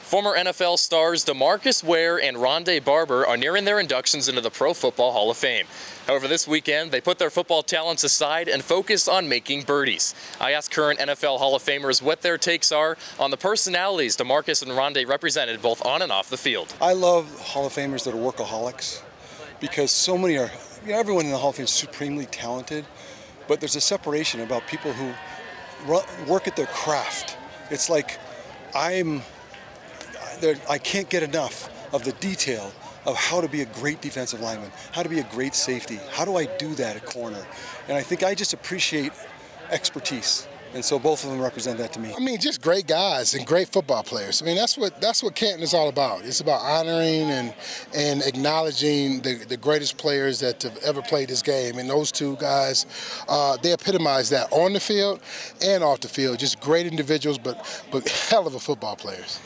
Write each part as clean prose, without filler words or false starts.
Former NFL stars DeMarcus Ware and Ronde Barber are nearing their inductions into the Pro Football Hall of Fame. However, this weekend, they put their football talents aside and focused on making birdies. I asked current NFL Hall of Famers what their takes are on the personalities DeMarcus and Ronde represented both on and off the field. I love Hall of Famers that are workaholics because so many are, everyone in the Hall of Fame is supremely talented, but there's a separation about people who work at their craft. It's like I can't get enough of the detail of how to be a great defensive lineman, how to be a great safety. How do I do that at corner? And I think I just appreciate expertise. And so both of them represent that to me. I mean, just great guys and great football players. I mean, that's what Canton is all about. It's about honoring and acknowledging the greatest players that have ever played this game. And those two guys, they epitomize that on the field and off the field. Just great individuals, but hell of a football players.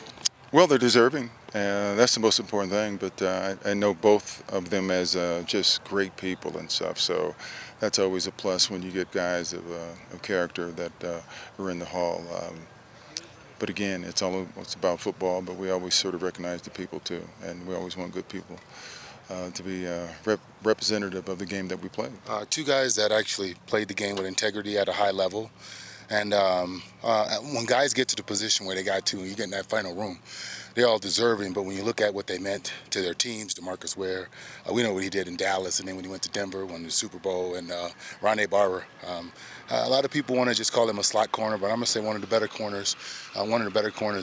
Well, they're deserving, and that's the most important thing. But I know both of them as just great people and stuff. So that's always a plus when you get guys of character that are in the hall. But again, it's about football. But we always sort of recognize the people too, and we always want good people to be representative of the game that we play. Two guys that actually played the game with integrity at a high level. And when guys get to the position where they got to, and you get in that final room, they're all deserving. But when you look at what they meant to their teams, DeMarcus Ware, we know what he did in Dallas, and then when he went to Denver, won the Super Bowl, and Ronde Barber. A lot of people want to just call him a slot corner, but I'm going to say one of the better corners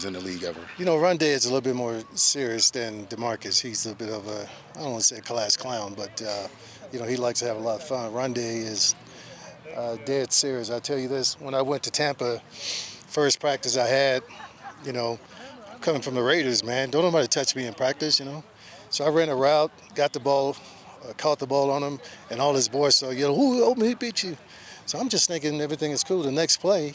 in the league ever. You know, Ronde is a little bit more serious than DeMarcus. He's a bit of a, I don't want to say a class clown, but, he likes to have a lot of fun. Ronde is dead serious. I'll tell you this, when I went to Tampa, first practice I had, coming from the Raiders, man, don't nobody touch me in practice, So I ran a route, got the ball, caught the ball on him, and all his boys said, who he beat you? So I'm just thinking everything is cool. The next play,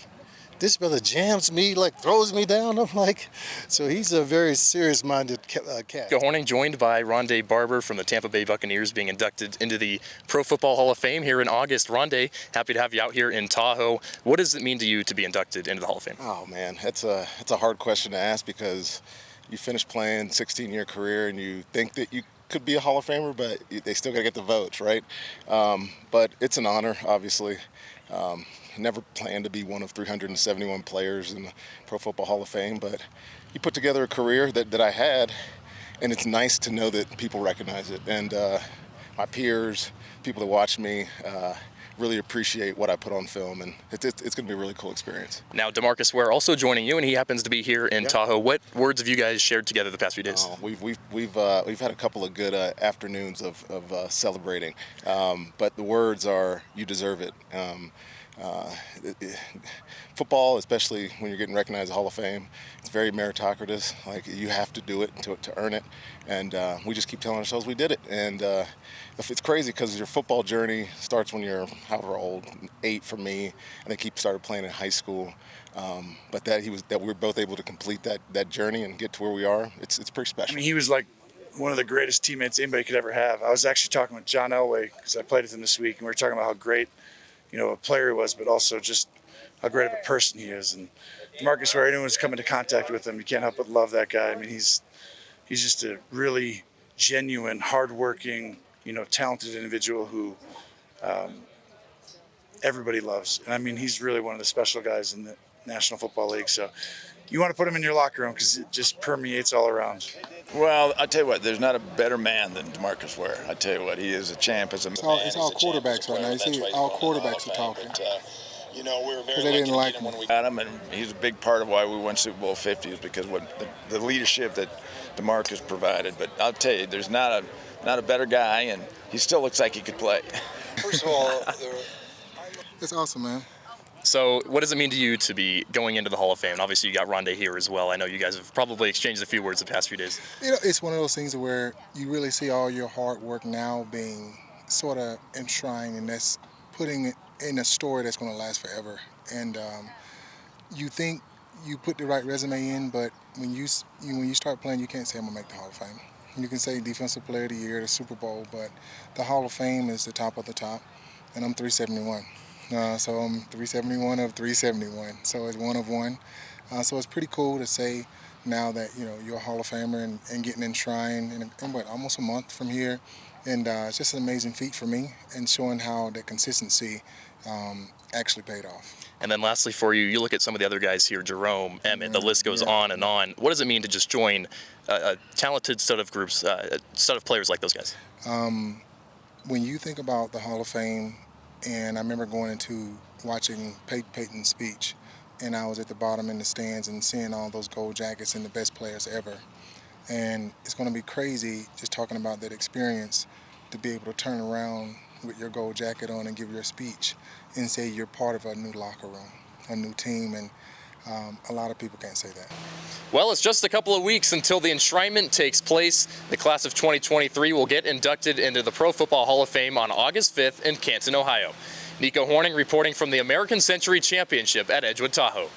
this brother jams me, throws me down. I'm like, so he's a very serious-minded cat. Horning joined by Ronde Barber from the Tampa Bay Buccaneers being inducted into the Pro Football Hall of Fame here in August. Ronde, happy to have you out here in Tahoe. What does it mean to you to be inducted into the Hall of Fame? Oh, man, it's a hard question to ask because you finish playing 16-year career and you think that you could be a Hall of Famer, but they still got to get the votes, right? But it's an honor, obviously. Never planned to be one of 371 players in the Pro Football Hall of Fame, but you put together a career that I had, and it's nice to know that people recognize it. And my peers, people that watch me, really appreciate what I put on film, and it's going to be a really cool experience. Now, DeMarcus Ware also joining you, and he happens to be here in Tahoe. What words have you guys shared together the past few days? We've had a couple of good afternoons of celebrating, but the words are, you deserve it. Football, especially when you're getting recognized as a Hall of Fame, it's very meritocratic. You have to do it to earn it, and we just keep telling ourselves we did it. And it's crazy because your football journey starts when you're however old, 8 for me, and then started playing in high school. But that we were both able to complete that journey and get to where we are. It's pretty special. I mean, he was like one of the greatest teammates anybody could ever have. I was actually talking with John Elway because I played with him this week, and we were talking about how great a player he was, but also just how great of a person he is. And DeMarcus Ware, anyone who's come into contact with him, you can't help but love that guy. I mean, he's just a really genuine, hardworking, talented individual who everybody loves. And I mean, he's really one of the special guys in the National Football League. So you want to put him in your locker room because it just permeates all around. Well, I tell you what, there's not a better man than DeMarcus Ware. I tell you what, he is a champ as a man. It's all quarterbacks right now. You see, all quarterbacks are talking. We were very they didn't lucky like him when we got him, and he's a big part of why we won Super Bowl 50 is because what the leadership that DeMarcus provided. But I'll tell you, there's not a better guy, and he still looks like he could play. First of all, it's awesome, man. So what does it mean to you to be going into the Hall of Fame? And obviously, you got Ronde here as well. I know you guys have probably exchanged a few words the past few days. It's one of those things where you really see all your hard work now being sort of enshrined, and that's putting it in a story that's going to last forever. And you think you put the right resume in, but when you start playing, you can't say I'm going to make the Hall of Fame. You can say Defensive Player of the Year, the Super Bowl, but the Hall of Fame is the top of the top, and I'm 371. So I'm 371 of 371, so it's one of one. So it's pretty cool to say now that you're a Hall of Famer and getting enshrined in what, almost a month from here, and it's just an amazing feat for me and showing how the consistency actually paid off. And then lastly for you, you look at some of the other guys here, Jerome, Emmett, the list goes on and on. What does it mean to just join a talented set of groups, a set of players like those guys? When you think about the Hall of Fame, and I remember going into watching Peyton's speech, and I was at the bottom in the stands and seeing all those gold jackets and the best players ever. And it's going to be crazy just talking about that experience to be able to turn around with your gold jacket on and give your speech and say you're part of a new locker room, a new team, and a lot of people can't say that. Well, it's just a couple of weeks until the enshrinement takes place. The class of 2023 will get inducted into the Pro Football Hall of Fame on August 5th in Canton, Ohio. Nico Horning reporting from the American Century Championship at Edgewood Tahoe.